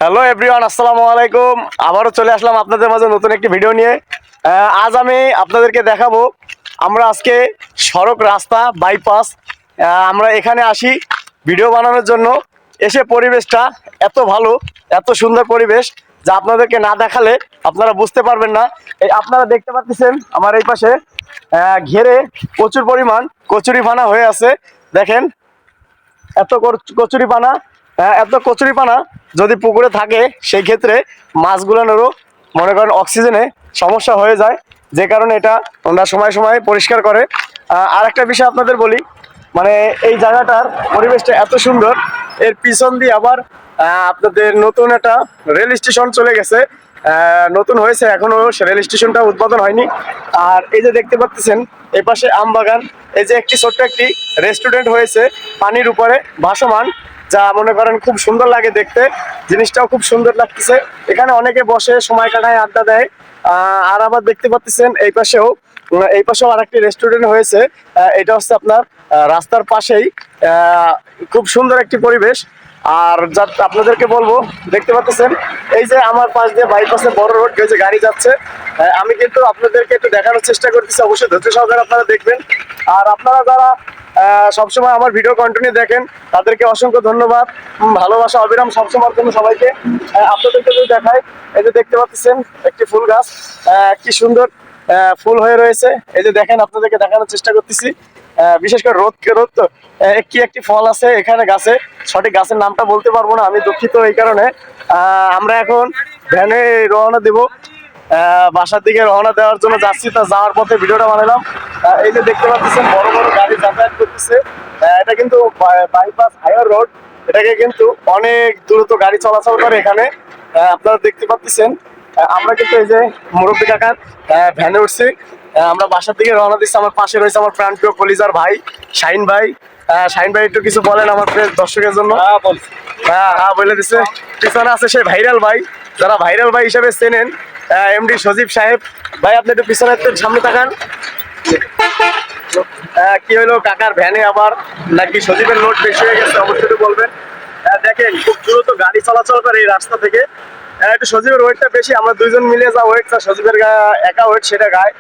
Hello everyone, আসসালামু আলাইকুম। আবারও চলে আসলাম আপনাদের মাঝে নতুন একটি ভিডিও নিয়ে। আজ আমি আপনাদেরকে দেখাবো আমরা আজকে সড়ক রাস্তা বাইপাস আমরা এখানে আসি ভিডিও বানানোর জন্য। এসে পরিবেশটা এত ভালো, এত সুন্দর পরিবেশ যা আপনাদেরকে না দেখালে আপনারা বুঝতে পারবেন না। এই আপনারা দেখতে পাচ্ছেন আমার এই পাশে ঘেরে প্রচুর পরিমাণ কচুরিপানা হয়ে আছে। দেখেন এত কচুরিপানা, এত কচুরিপানা যদি পুকুরে থাকে সেই ক্ষেত্রে মাছগুলোরও মনে করেন অক্সিজেনে সমস্যা হয়ে যায়, যে কারণে এটা ওনারা সময় সময় পরিষ্কার করে। আর একটা বিষয় আপনাদের বলি, মানে এই জায়গাটার পরিবেশটা এত সুন্দর, এর পিছন দিয়ে আবার আপনাদের নতুন একটা রেল স্টেশন চলে গেছে, নতুন হয়েছে, এখনো রেল স্টেশনটা উদ্বোধন হয়নি। আর এই যে দেখতে পাচ্ছেন এই পাশে আম বাগান, এই যে একটি ছোট্ট একটি রেস্টুরেন্ট হয়েছে পানির উপরে ভাসমান, যা মনে করেন খুব সুন্দর লাগে দেখতে, জিনিসটাও খুব সুন্দর লাগতেছে। এখানে অনেকে বসে সময় কাটায়, আড্ডা দেয়। আর আবার দেখতে পাচ্ছেন এই পাশেও আর একটি রেস্টুরেন্ট হয়েছে। এটা হচ্ছে আপনার রাস্তার পাশেই, খুব সুন্দর একটি পরিবেশ। আর যা আপনাদেরকে বলবো, দেখতে পাচ্ছেন এই যে আমার পাশ দিয়ে বাইপাসে বড় রোড, যে গাড়ি যাচ্ছে, আমি কিন্তু আপনাদেরকে একটু দেখানোর চেষ্টা করতেছি, অবশ্যই ধৈর্য সহকারে আপনারা দেখবেন। আর আপনারা যারা সবসময় আমার ভিডিও কন্টিনিউ দেখেন তাদেরকে অসংখ্য ধন্যবাদ, ভালোবাসা অবিরাম সবসময়ের জন্য সবাইকে। আপনাদেরকে যদি দেখায়, এই যে দেখতে পাচ্ছেন একটি ফুল গাছ, কি সুন্দর ফুল হয়ে রয়েছে। এই যে দেখেন, আপনাদেরকে দেখানোর চেষ্টা করতেছি। বিশেষ করে রোদ রোদ তো কি একটি ফল আছে এখানে গাছে, সঠিক গাছের নামটা বলতে পারবো না, আমি দুঃখিত এই কারণে। আমরা এখন ভ্যানে রওনা দেব, বাসার দিকে রওনা দেওয়ার জন্য যাচ্ছি। তা যাওয়ার পথে ভিডিওটা বানালাম। এই যে দেখতে পাচ্ছেন বড় বড় গাড়ি যাতায়াত করতেছে, এটা কিন্তু বাইপাস হাইওয়ে রোড, এটাকে কিন্তু অনেক দ্রুত গাড়ি চলাচল করে এখানে, আপনারা দেখতে পাচ্ছেন। আমরা কিন্তু এই যে মুরব্বী কাকার ভ্যানে উঠছি, আমরা বাসার দিকে রওনা দিচ্ছি। আমার পাশে রয়েছে আমার প্রাণপ্রিয় কলিজার ভাই শাহিন ভাই। শাহিন ভাই একটু কিছু বলেন আমার দর্শকের জন্য। হ্যাঁ বলে দিচ্ছে। পিছনে আছে সেই ভাইরাল ভাই, যারা ভাইরাল ভাই হিসেবে চেনেন, এমডি সজীব সাহেব। ভাই আপনি একটু পিছনে একটু সামনে তাকান। কি হলো কাকার ভ্যানে আবার নাকি সজীবের লোড বেশি হয়ে গেছে, অবশ্যই একটু বলবেন। দেখেন খুব দ্রুত গাড়ি চলাচল করে এই রাস্তা থেকে। একটু সজীবের ওয়েটটা বেশি, আমরা দুইজন মিলে যা ওয়েট, সজীবের একা ওয়েট সেটা গায়ে।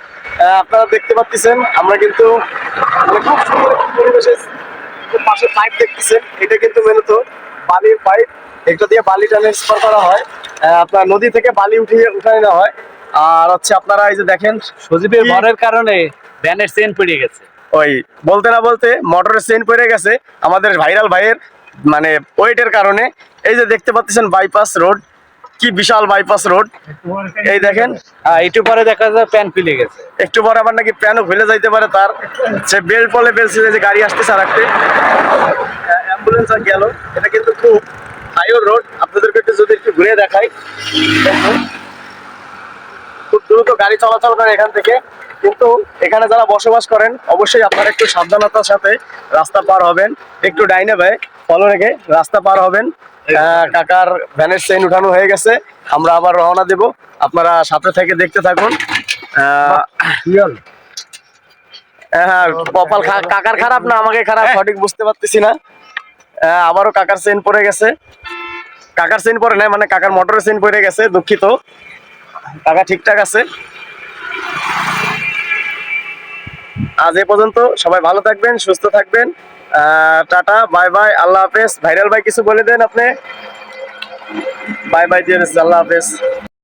আপনারা দেখতে পাচ্ছেন আমরা কিন্তু মানে খুব সুন্দর একটি পরিবেশে। পাশে পাইপ দেখতেছেন, এটা কিন্তু মূলত বালির পাইপ, এটা দিয়ে বালি ট্রান্সফার করা হয়, আপনার নদী থেকে বালি উঠায় নেওয়া হয়। আর হচ্ছে আপনারা এই যে দেখেন সজীবের ভরের কারণে ভ্যানের চেন পড়ে গেছে। ওই বলতে না বলতে মোটরের চেইন পড়ে গেছে আমাদের ভাইরাল ভাইয়ের মানে ওয়েটের কারণে। এই যে দেখতে পাচ্ছেন বাইপাস রোড, কি বিশাল বাইপাস রোড, এই দেখেন। একটু পরে দেখা যায় প্যান খুলে গেছে। একটু পরে আবার নাকি প্যানও খুলে যাইতে পারে তার, সে বেল্ট বলে বেলছে যে গাড়ি আসতেছে আর একটা অ্যাম্বুলেন্স আর গেল। এটা কিন্তু খুব হাইওয়ে রোড, আপনাদেরকে একটু যদি একটু ঘুরে দেখাই, খুব দ্রুত গাড়ি চলাচল করে এখান থেকে। কিন্তু এখানে যারা বসবাস করেন অবশ্যই আপনারা একটু সাবধানতার সাথে রাস্তা পার হবেন, একটু ডাইনে ভাই ফলো রেখে রাস্তা পার হবেন। কাকার ভ্যানের চেইন উঠানো হয়ে গেছে, আমরা আবার রওনা দেব, আপনারা সাথে থেকে দেখতে থাকুন। হ্যাঁ কপাল কাকার খারাপ না আমাকে খারাপ, সঠিক বুঝতে পারতেছি না। আবারও কাকার চেইন পড়ে গেছে, কাকার চেইন পড়ে নাই মানে কাকার মোটরের চেইন পড়ে গেছে, দুঃখিত। কাকা ঠিকঠাক আছে। আজ এ পর্যন্ত, সবাই ভালো থাকবেন, সুস্থ থাকবেন। টাটা, বাই বাই, আল্লাহ হাফেজ। ভাইরাল ভাই কিছু বলে দেন আপনি। বাই বাই দিয়ে দিচ্ছি, আল্লাহ হাফেজ।